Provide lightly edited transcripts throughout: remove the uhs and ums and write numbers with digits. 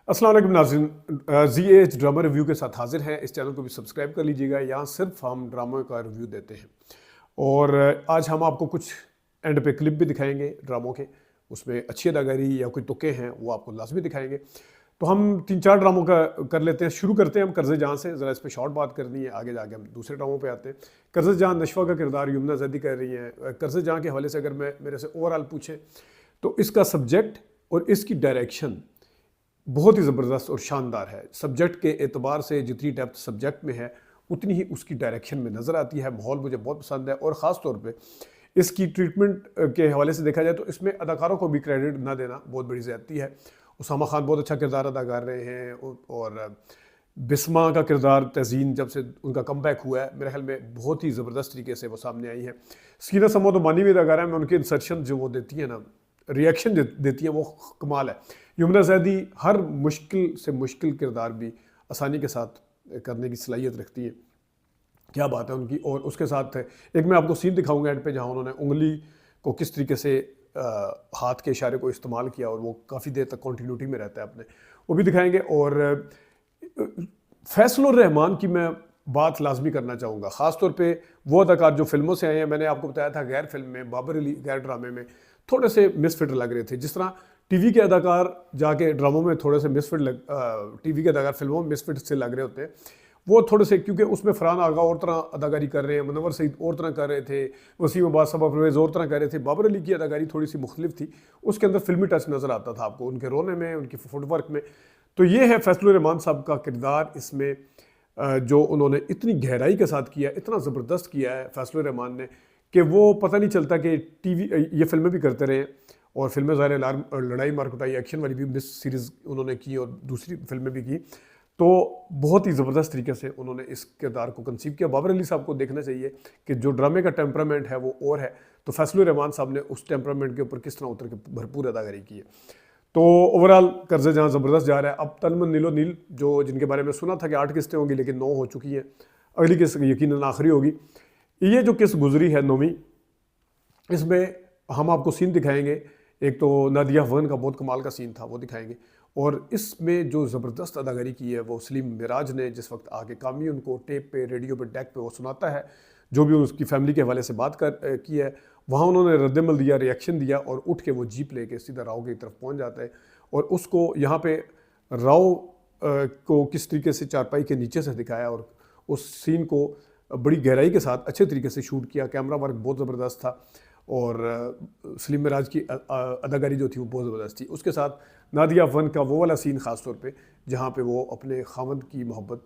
अस्सलाम वालेकुम नाज़रीन, ZH ड्रामा रिव्यू के साथ हाजिर हैं। इस चैनल को भी सब्सक्राइब कर लीजिएगा। यहाँ सिर्फ हम ड्रामा का रिव्यू देते हैं और आज हम आपको कुछ एंड पे क्लिप भी दिखाएंगे ड्रामों के। उसमें अच्छी अदाकारी या कोई तुक्के हैं वो आपको लाजमी दिखाएंगे। तो हम 3-4 ड्रामों का कर लेते हैं। शुरू करते हैं हम कर्ज़े जहाँ से। ज़रा इस पर शॉर्ट बात करनी है, आगे जाके हम दूसरे ड्रामों पे आते हैं। कर्ज़े जहाँ नशवा का किरदार यमुना ज़ैदी कर रही हैं। कर्ज़े जहाँ के हवाले से अगर मैं मेरे से ओवरऑल पूछे तो इसका सब्जेक्ट और इसकी डायरेक्शन बहुत ही ज़बरदस्त और शानदार है। सब्जेक्ट के एतबार से जितनी डेप्थ सब्जेक्ट में है उतनी ही उसकी डायरेक्शन में नज़र आती है। माहौल मुझे बहुत पसंद है और ख़ास तौर पे इसकी ट्रीटमेंट के हवाले से देखा जाए तो इसमें अदाकारों को भी क्रेडिट ना देना बहुत बड़ी ज़्यादती है। उसामा खान बहुत अच्छा किरदार अदा कर रहे हैं और बिस्मा का किरदार तज़ीन जब से उनका कमबैक हुआ है मेरे ख्याल में बहुत ही ज़बरदस्त तरीके से वो सामने आई है। सकीना समो तो मानी हुई अदाकारा में उनके इंसर्शन जो वो देती है ना, रिएक्शन देती है, वो कमाल है। यमुना ज़ैदी हर मुश्किल से मुश्किल किरदार भी आसानी के साथ करने की सलाहियत रखती है। क्या बात है उनकी। और उसके साथ एक मैं आपको सीन दिखाऊंगा एंड पे जहाँ उन्होंने उंगली को किस तरीके से हाथ के इशारे को इस्तेमाल किया और वो काफ़ी देर तक कॉन्टीन्यूटी में रहता है अपने, वो भी दिखाएंगे। और फैसल रहमान की मैं बात लाजमी करना चाहूँगा, ख़ास तौर पे वो अदाकार जो फिल्मों से आए हैं। मैंने आपको बताया था गैर फिल्म में, बाबर अली गैर ड्रामे में थोड़े से मिसफिट लग रहे थे। जिस तरह टीवी के अदाकार जाके ड्रामों में थोड़े से टीवी के अदाकार फिल्मों में मिसफिट से लग रहे होते हैं, वो थोड़े से, क्योंकि उसमें फरहान आगा और तरह अदाकारी कर रहे हैं, मुनव्वर सईद और तरह कर रहे थे, वसीम अब्बास सबा परवेज़ और तरह कर रहे थे। बाबर अली की अदाकारी थोड़ी सी मुख्तलिफ थी, उसके अंदर फिल्मी टच नज़र आता था आपको उनके रोने में, उनकी फुटवर्क में। तो ये है फैसल रहमान साहब का किरदार इसमें, जो उन्होंने इतनी गहराई के साथ किया, इतना ज़बरदस्त किया है फैसल रहमान ने कि वो पता नहीं चलता कि टीवी ये फिल्में भी करते रहे और फिल्में ज़ाहिर लड़ाई मारकुटाई एक्शन वाली भी मिस सीरीज़ उन्होंने की और दूसरी फिल्में भी की। तो बहुत ही ज़बरदस्त तरीके से उन्होंने इस किरदार को कंसीव किया। बाबर अली साहब को देखना चाहिए कि जो ड्रामे का टेम्परामेंट है वो और है, तो फैसल रहमान साहब ने उस टेम्परामेंट के ऊपर किस तरह उतर के भरपूर अदाकारी की है। तो ओवरऑल कर्ज़े जहाँ ज़बरदस्त जा रहा है। अब तलमन नीलो नील जो जिनके बारे में सुना था कि 8 किस्तें होंगी लेकिन 9 हो चुकी हैं, अगली किस्त यकीनन आखिरी होगी। ये जो किस्त गुजरी है 9वीं, इसमें हम आपको सीन दिखाएंगे। एक तो नादिया अफगान का बहुत कमाल का सीन था, वो दिखाएंगे। और इसमें जो ज़बरदस्त अदाकारी की है वो सलीम मिराज ने, जिस वक्त आके कामी उनको टेप पे, रेडियो पे, डेक पे वो सुनाता है जो भी उसकी फैमिली के हवाले से बात की है, वहाँ उन्होंने रद्दमल दिया, रिएक्शन दिया और उठ के वो जीप लेके सीधा राव की तरफ पहुँच जाता है। और उसको यहाँ पे राव को किस तरीके से चारपाई के नीचे से दिखाया और उस सीन को बड़ी गहराई के साथ अच्छे तरीके से शूट किया। कैमरा वर्क बहुत ज़बरदस्त था और सलीम मिराज की अदाकारी जो थी वो बहुत ज़बरदस्त थी। उसके साथ नादिया अफगान का वो वाला सीन ख़ास तौर पे जहाँ पे वो अपने खामद की मोहब्बत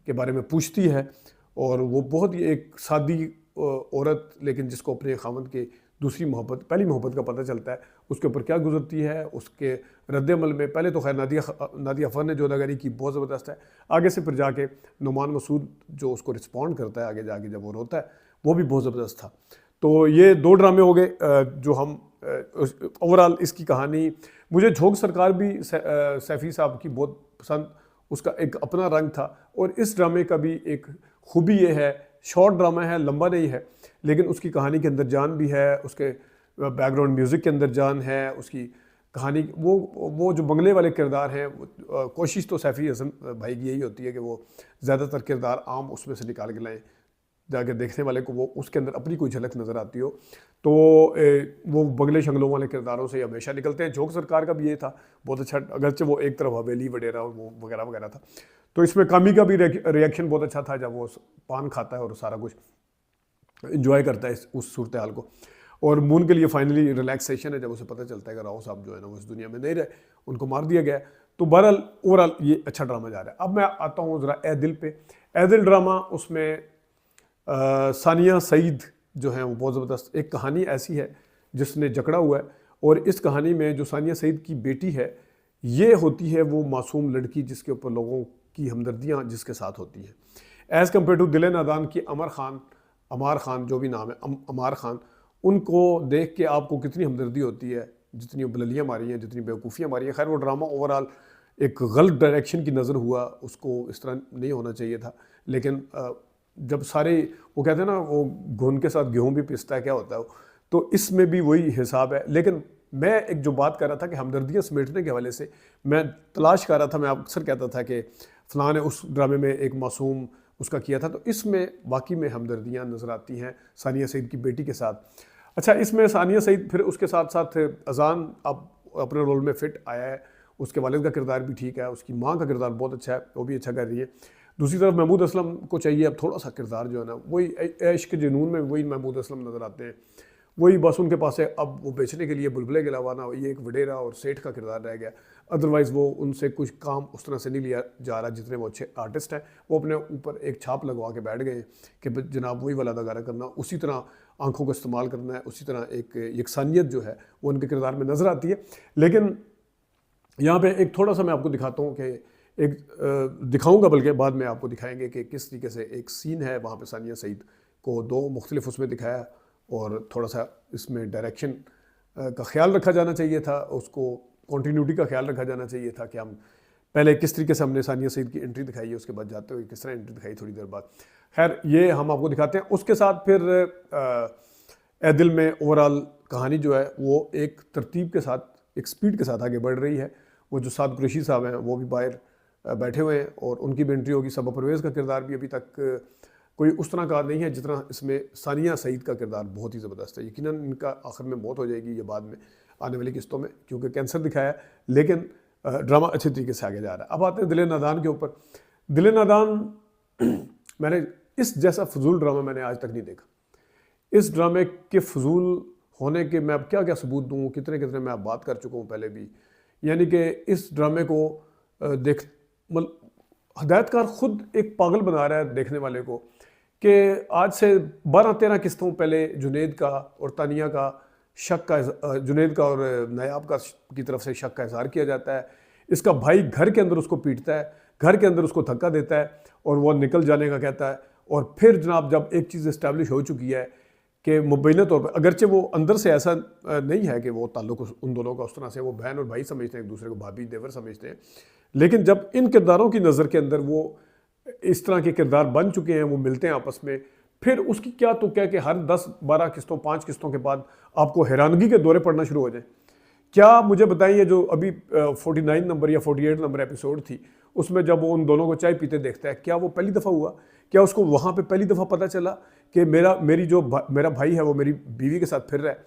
के बारे में पूछती है और वो बहुत ही एक सादी औरत, लेकिन जिसको अपने खामद के दूसरी मोहब्बत, पहली मोहब्बत का पता चलता है, उसके ऊपर क्या गुजरती है, उसके रद्दमल में। पहले तो खैर नादिया अफगान ने जो अदाकारी की बहुत ज़बरदस्त है, आगे से फिर जाके नुमान मसूद जो उसको रिस्पॉन्ड करता है आगे जाके जब वो रोता है, वो भी बहुत ज़बरदस्त था। तो ये 2 ड्रामे हो गए जो हम ओवरऑल इसकी कहानी। मुझे झोंक सरकार भी सैफ़ी साहब की बहुत पसंद, उसका एक अपना रंग था। और इस ड्रामे का भी एक खूबी ये है, शॉर्ट ड्रामा है, लंबा नहीं है, लेकिन उसकी कहानी के अंदर जान भी है, उसके बैकग्राउंड म्यूज़िक के अंदर जान है, उसकी कहानी वो जो बंगले वाले किरदार हैं, कोशिश तो सैफ़ी हसन भाई की यही होती है कि वो ज़्यादातर किरदार आम उसमें से निकाल के लाएँ, जाके देखने वाले को वो उसके अंदर अपनी कोई झलक नज़र आती हो। तो वो बंगले शंगलों वाले किरदारों से हमेशा निकलते हैं। झोंक सरकार का भी ये था बहुत अच्छा, अगरचे वो एक तरफ हवेली वडेरा और वो वगैरह वगैरह था। तो इसमें कामी का भी रिएक्शन बहुत अच्छा था जब वो पान खाता है और सारा कुछ इंजॉय करता है उस सूरत हाल को। और मून के लिए फाइनली रिलैक्सेशन है जब उसे पता चलता है कि राव साहब जो है ना वो इस दुनिया में नहीं रहे, उनको मार दिया गया। तो बहरहाल ओवरऑल ये अच्छा ड्रामा जा रहा है। अब मैं आता हूँ ज़रा ए दिल पे। ए दिल ड्रामा, उसमें सानिया सईद जो है वो बहुत ज़बरदस्त। एक कहानी ऐसी है जिसने जकड़ा हुआ है और इस कहानी में जो सानिया सईद की बेटी है, ये होती है वो मासूम लड़की जिसके ऊपर लोगों की हमदर्दियाँ जिसके साथ होती हैं, एज़ कम्पेयर टू दिल नादान की अमार खान जो भी नाम है, अमार खान। उनको देख के आपको कितनी हमदर्दी होती है, जितनी बललियाँ मारी हैं, जितनी बेवकूफ़ियाँ मारी हैं। खैर वो ड्रामा ओवरऑल एक गलत डायरेक्शन की नज़र हुआ, उसको इस तरह नहीं होना चाहिए था। लेकिन जब सारे वो कहते हैं ना, वो घुन के साथ गेहूँ भी पिसता है, क्या होता है वो, तो इसमें भी वही हिसाब है। लेकिन मैं एक जो बात कर रहा था कि हमदर्दियाँ समेटने के हवाले से मैं तलाश कर रहा था, मैं अक्सर कहता था कि फ़लाँ ने उस ड्रामे में एक मासूम उसका किया था, तो इसमें वाकई में हमदर्दियाँ नज़र आती हैं सानिया सईद की बेटी के साथ। अच्छा, इसमें सानिया सईद फिर उसके साथ साथ अजान अब अपने रोल में फिट आया है, उसके वालिद का किरदार भी ठीक है, उसकी माँ का किरदार बहुत अच्छा है, वो भी अच्छा कर रही है। दूसरी तरफ महमूद असलम को चाहिए अब थोड़ा सा किरदार जो है ना, वही इश्क जुनून में वही महमूद असलम नज़र आते हैं, वही बस उनके पास है अब वो बेचने के लिए बुलबुले के अलावा ना ये एक वडेरा और सेठ का किरदार रह गया। अदरवाइज़ वो उनसे कुछ काम उस तरह से नहीं लिया जा रहा जितने वो अच्छे आर्टिस्ट हैं, वो अपने ऊपर एक छाप लगवा के बैठ गए कि जनाब वही वाला अदाकारा करना, उसी तरह आंखों का इस्तेमाल करना है, उसी तरह एक यकसानियत जो है वो उनके किरदार में नज़र आती है। लेकिन यहाँ पे एक थोड़ा सा मैं आपको दिखाता हूँ कि एक दिखाऊंगा, बल्कि बाद में आपको दिखाएंगे कि किस तरीके से एक सीन है वहाँ पे सानिया सईद को दो मुख्तलिफ उसमें दिखाया, और थोड़ा सा इसमें डायरेक्शन का ख्याल रखा जाना चाहिए था, उसको कॉन्टीन्यूटी का ख्याल रखा जाना चाहिए था कि हम पहले किस तरीके से हमने सानिया सईद की एंट्री दिखाई है, उसके बाद जाते हुए किस तरह एंट्री दिखाई थोड़ी देर बाद। खैर ये हम आपको दिखाते हैं। उसके साथ फिर ए दिल में ओवरऑल कहानी जो है वो एक तरतीब के साथ, एक स्पीड के साथ आगे बढ़ रही है। वो जो साद कुरैशी साहब हैं वो भी बाहर बैठे हुए हैं और उनकी भी एंट्री होगी। सबा परवेज़ का किरदार भी अभी तक कोई उस तरह का नहीं है जितना इसमें सानिया सईद का किरदार बहुत ही ज़बरदस्त है। यकीनन इनका आखिर में मौत हो जाएगी, ये बाद में आने वाली किस्तों में, क्योंकि कैंसर दिखाया है, लेकिन ड्रामा अच्छे तरीके से आगे जा रहा है। अब आते हैं दिल नादान के ऊपर। दिल नादान मैंने इस जैसा फजूल ड्रामा मैंने आज तक नहीं देखा। इस ड्रामे के फजूल होने के मैं अब क्या क्या सबूत दूँ, कितने कितने मैं अब बात कर चुका हूँ पहले भी। यानी कि इस ड्रामे को देख मतलब हदायतकार ख़ुद एक पागल बना रहा है देखने वाले को कि आज से 12-13 किस्तों पहले जुनैद का और तानिया का शक का, जुनैद का और नायाब का की तरफ से शक का इजहार किया जाता है। इसका भाई घर के अंदर उसको पीटता है, घर के अंदर उसको धक्का देता है और वो निकल जाने का कहता है। और फिर जनाब जब एक चीज़ इस्टेब्लिश हो चुकी है कि मुबैना तौर पर, अगरचे वो अंदर से ऐसा नहीं है कि वो ताल्लुक उन दोनों का उस तरह से, वो बहन और भाई समझते हैं, एक दूसरे को भाभी देवर समझते हैं, लेकिन जब इन किरदारों की नज़र के अंदर वो इस तरह के किरदार बन चुके हैं, वो मिलते हैं आपस में, फिर उसकी क्या तो क्या कि हर 10-12 किस्तों 5 किस्तों के बाद आपको हैरानगी के दौरे पड़ना शुरू हो जाए। क्या मुझे बताइए, जो अभी 49 नंबर या 48 नंबर एपिसोड थी, उसमें जब वो उन दोनों को चाय पीते देखता है, क्या वो पहली दफ़ा हुआ? क्या उसको वहाँ पे पहली दफ़ा पता चला कि मेरा भाई है वो मेरी बीवी के साथ फिर रहा है?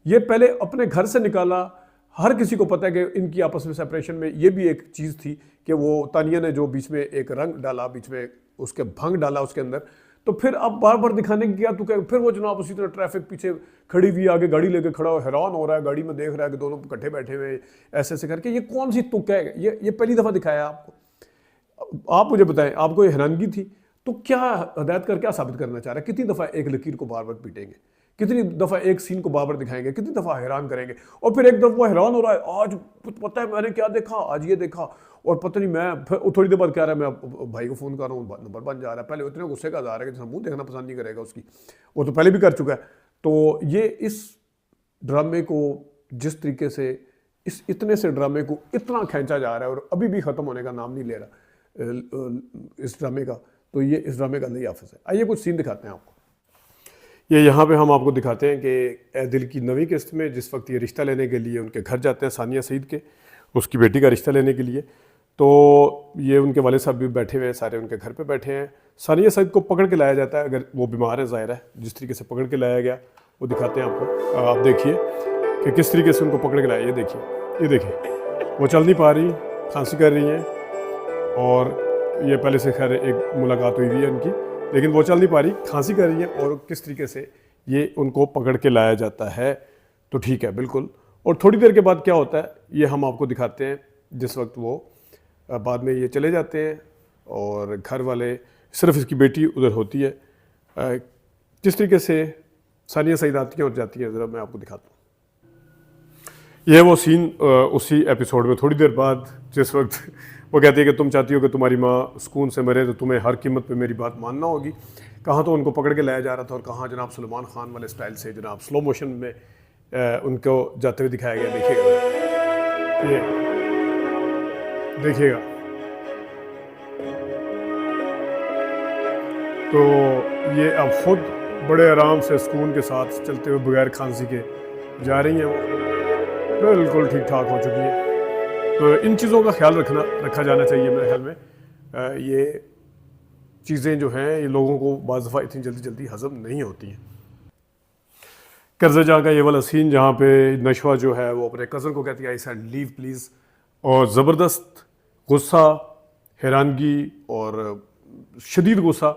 ये पहले अपने घर से निकाला। हर किसी को पता है कि इनकी आपस में सेपरेशन में ये भी एक चीज़ थी कि वो तानिया ने जो बीच में एक रंग डाला, बीच में उसके भंग डाला उसके अंदर, तो फिर अब बार बार दिखाने की क्या तो क्या, फिर वो जनाब उसी तरह ट्रैफिक पीछे खड़ी हुई, आगे गाड़ी लेके खड़ा हो, हैरान हो रहा है, गाड़ी में देख रहा है कि दोनों इकट्ठे बैठे हुए ऐसे ऐसे करके। ये कौन सी तुक है? ये पहली दफ़ा दिखाया आपको। आप मुझे बताएं, आपको ये हैरानगी थी तो क्या हदायतकार क्या साबित करना चाह रहा है? कितनी दफ़ा एक लकीर को बार बार पीटेंगे, कितनी दफ़ा एक सीन को बार बार दिखाएंगे, कितनी दफ़ा हैरान करेंगे, और फिर एक दफ़ा वो हैरान हो रहा है, आज पता है मैंने क्या देखा, आज ये देखा, और पता नहीं मैं फिर थोड़ी देर बाद कह रहा है मैं भाई को फ़ोन कर रहा हूँ, नंबर बन जा रहा है। पहले इतने गुस्से का आ रहा है कि मुंह देखना पसंद नहीं करेगा उसकी, वो तो पहले भी कर चुका है। तो ये इस ड्रामे को जिस तरीके से इतने से ड्रामे को इतना खींचा जा रहा है और अभी भी ख़त्म होने का नाम नहीं ले रहा इस ड्रामे का, तो ये इस ड्रामे का नई ऑफिस है। आइए कुछ सीन दिखाते हैं आपको। ये यहाँ पे हम आपको दिखाते हैं कि ए दिल की नवी किस्त में जिस वक्त ये रिश्ता लेने के लिए उनके घर जाते हैं, सानिया सईद के, उसकी बेटी का रिश्ता लेने के लिए, तो ये उनके वाले साहब भी बैठे हुए हैं, सारे उनके घर पे बैठे हैं। सानिया सईद को पकड़ के लाया जाता है, अगर वो बीमार है ज़ाहिर है, जिस तरीके से पकड़ के लाया गया वो दिखाते हैं आपको। आप देखिए कि किस तरीके से उनको पकड़ के लाया। ये देखिए वो चल नहीं पा रही, खांसी कर रही हैं, और ये पहले से खैर एक मुलाकात हुई है उनकी, लेकिन वो चल नहीं पा रही, खांसी कर रही है, और किस तरीके से ये उनको पकड़ के लाया जाता है। तो ठीक है बिल्कुल। और थोड़ी देर के बाद क्या होता है ये हम आपको दिखाते हैं, जिस वक्त वो बाद में ये चले जाते हैं और घर वाले, सिर्फ इसकी बेटी उधर होती है, किस तरीके से सानिया सईद आती हैं और जाती हैं, ज़रा मैं आपको दिखाता हूँ। ये वो सीन उसी एपिसोड में थोड़ी देर बाद, जिस वक्त वो कहती है कि तुम चाहती हो कि तुम्हारी माँ सुकून से मरे तो तुम्हें हर कीमत पे मेरी बात मानना होगी। कहाँ तो उनको पकड़ के लाया जा रहा था, और कहाँ जनाब सलमान खान वाले स्टाइल से जनाब स्लो मोशन में उनको जाते हुए दिखाया गया। देखिएगा, ये देखिएगा, तो ये अब खुद बड़े आराम से सुकून के साथ चलते हुए बगैर खांसी के जा रही हैं वो, बिल्कुल ठीक ठाक हो चुकी है। तो इन चीज़ों का ख्याल रखा जाना चाहिए मेरे ख्याल में। ये चीज़ें जो हैं ये लोगों को बाज़ दफ़ा इतनी जल्दी जल्दी हज़म नहीं होती हैं। कर्ज़ा जहाँ का ये वाला सीन जहाँ पे नशवा जो है वो अपने कज़न को कहती है आई सेड लीव प्लीज़, और ज़बरदस्त गुस्सा, हैरानगी और शदीद गुस्सा,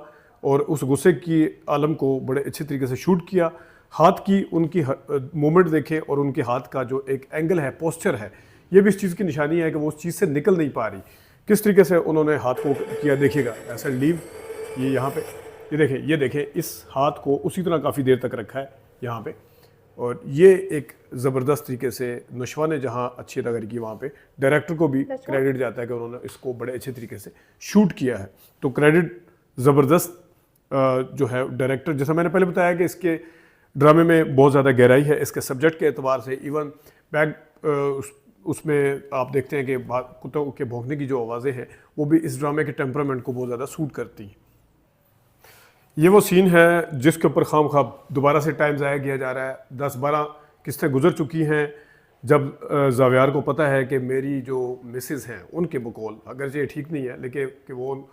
और उस गुस्से की आलम को बड़े अच्छे तरीके से शूट किया। हाथ की उनकी मूवमेंट देखें और उनके हाथ का जो एक एंगल है, पोस्चर है, ये भी इस चीज़ की निशानी है कि वो उस चीज़ से निकल नहीं पा रही। किस तरीके से उन्होंने हाथ को किया देखिएगा, ऐसा लीव, ये यहाँ पे ये देखें इस हाथ को उसी तरह काफ़ी देर तक रखा है यहाँ पे, और ये एक ज़बरदस्त तरीके से नशवा ने जहाँ अच्छी अदाकारी की, वहाँ पे डायरेक्टर को भी क्रेडिट जाता है कि उन्होंने इसको बड़े अच्छे तरीके से शूट किया है। तो क्रेडिट ज़बरदस्त जो है डायरेक्टर, जैसा मैंने पहले बताया कि इसके ड्रामे में बहुत ज़्यादा गहराई है, इसके सब्जेक्ट के एतबार से। इवन उसमें आप देखते हैं कि कुत्तों के भौंकने की जो आवाज़ें हैं वो भी इस ड्रामे के टेम्परामेंट को बहुत ज़्यादा सूट करती हैं। ये वो सीन है जिसके ऊपर खाम खा दोबारा से टाइम ज़ाया किया जा रहा है। 10-12 किस्तें गुजर चुकी हैं जब ज़ावियार को पता है कि मेरी जो मिसेस हैं उनके बकौल, अगर ये ठीक नहीं है लेकिन कि वो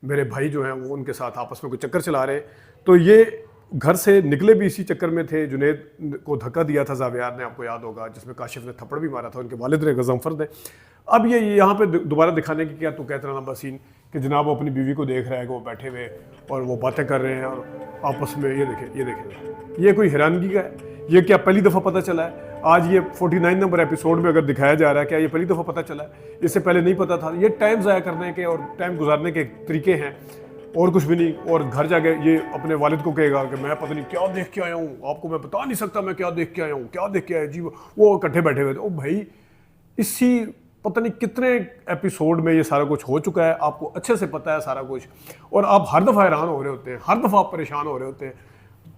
मेरे भाई जो हैं वो उनके साथ आपस में कोई चक्कर चला रहे हैं, तो ये घर से निकले भी इसी चक्कर में थे। जुनैद को धक्का दिया था ज़ावियार ने, आपको याद होगा, जिसमें काशिफ ने थप्पड़ भी मारा था, उनके वालिद ने, गज़नफ़र ने। अब ये यहाँ पे दोबारा दिखाने की क्या तो कहते लंबा सीन कि जनाब वो अपनी बीवी को देख रहा है कि वो बैठे हुए और वो बातें कर रहे हैं और आपस में, ये देखें ये कोई हैरानगी का है? ये क्या पहली दफ़ा पता चला है? आज ये 49 नंबर एपिसोड में अगर दिखाया जा रहा है, क्या ये पहली दफ़ा पता चला है? इससे पहले नहीं पता था? ये टाइम ज़ाया करने के और टाइम गुजारने के तरीके हैं और कुछ भी नहीं। और घर जाके ये अपने वालिद को कहेगा कि मैं पता नहीं क्या देख के आया हूँ, आपको मैं बता नहीं सकता मैं क्या देख के आया हूँ, क्या देख के आया जी। वो इकट्ठे बैठे हुए थे। ओ भाई, इसी पता नहीं कितने एपिसोड में ये सारा कुछ हो चुका है, आपको अच्छे से पता है सारा कुछ, और आप हर दफ़ा हैरान हो रहे होते हैं, हर दफ़ा आप परेशान हो रहे होते हैं।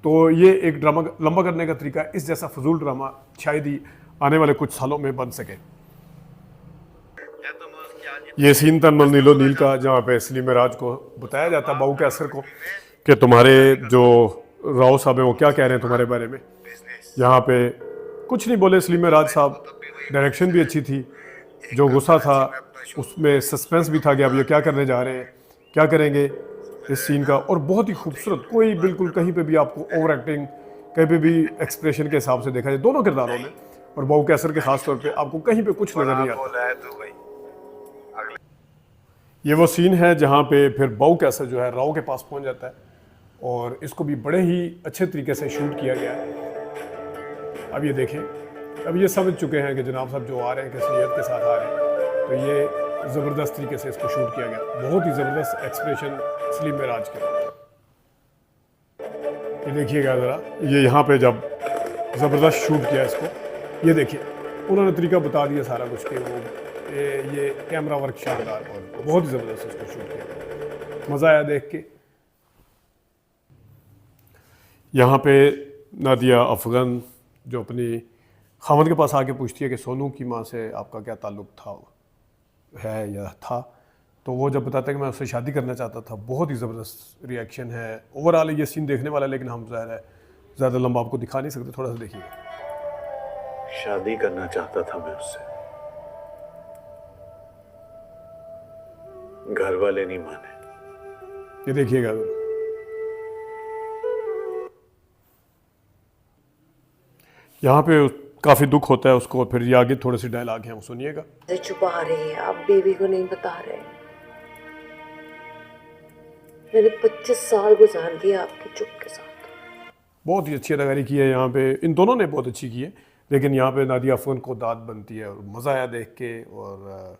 तो ये एक ड्रामा लंबा करने का तरीका, इस जैसा फजूल ड्रामा शायद ही आने वाले कुछ सालों में बन सके। ये सीन था नीलो नील का, जहाँ पे सलीम राज को बताया जाता है, बाऊ के असर को, कि तुम्हारे जो राव साहब हैं वो क्या कह रहे हैं तुम्हारे बारे में। यहाँ पे कुछ नहीं बोले सलीम राज साहब, डायरेक्शन भी अच्छी थी, जो गुस्सा था उसमें सस्पेंस भी था कि अब ये क्या करने जा रहे हैं, क्या करेंगे इस सीन का। और बहुत ही खूबसूरत, कोई बिल्कुल कहीं पे भी आपको ओवर एक्टिंग, कहीं पे भी एक्सप्रेशन के हिसाब से देखा जाए दोनों किरदारों में, और बाऊ के असर के खास तौर पे आपको कहीं पे कुछ नजर नहीं आता। ये वो सीन है जहाँ पे फिर बाऊ के असर जो है राव के पास पहुँच जाता है, और इसको भी बड़े ही अच्छे तरीके से शूट किया गया है। अब ये देखें, अब ये समझ चुके हैं कि जनाब साहब जो आ रहे हैं किस नीयत के साथ आ रहे हैं, तो ये ज़बरदस्त तरीके से इसको शूट किया गया। बहुत ही ज़बरदस्त एक्सप्रेशन सलीम राज के। ये देखिएगा ज़रा, ये यहाँ पे जब ज़बरदस्त शूट किया इसको, ये देखिए उन्होंने तरीका बता दिया सारा कुछ कि वो ये कैमरा वर्क शानदार और बहुत ही ज़बरदस्त इसको शूट किया, मज़ा आया देख के। यहाँ पे नादिया अफगान जो अपनी खामद के पास आके पूछती है कि सोनू की माँ से आपका क्या ताल्लुक़ था, है या था, तो वो जब बताता है कि मैं उससे शादी करना चाहता था, बहुत ही ज़बरदस्त रिएक्शन है। ओवरऑल ये सीन देखने वाला है, लेकिन हम ज़्यादा लंबा आपको दिखा नहीं सकते, थोड़ा सा देखिएगा। शादी करना चाहता था मैं उससे, घर वाले नहीं माने। ये देखिएगा, यहाँ पे काफ़ी दुख होता है उसको, और फिर ये आगे थोड़े से डायलॉग हैं वो सुनिएगा। छुपा रहे हैं आप, बेबी को नहीं बता रहे। मैंने 25 साल गुजार दिए आपकी चुप के साथ। बहुत ही अच्छी अदाकारी की है यहाँ पे, इन दोनों ने बहुत अच्छी की है, लेकिन यहाँ पे नादिया अफगान को दाद बनती है और मज़ा आया देख के, और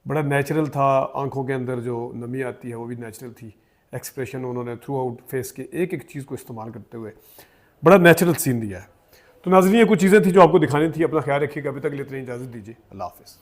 बड़ा नेचुरल था, आंखों के अंदर जो नमी आती है वो भी नेचुरल थी। एक्सप्रेशन उन्होंने थ्रू आउट फेस के एक एक चीज़ को इस्तेमाल करते हुए बड़ा नेचुरल सीन दिया है। तो नाज़रीन, ये कुछ चीज़ें थी जो आपको दिखानी थी। अपना ख्याल रखिएगा, अभी तक के लिए इतनी इजाज़त दीजिए, अल्लाह हाफ़िज़।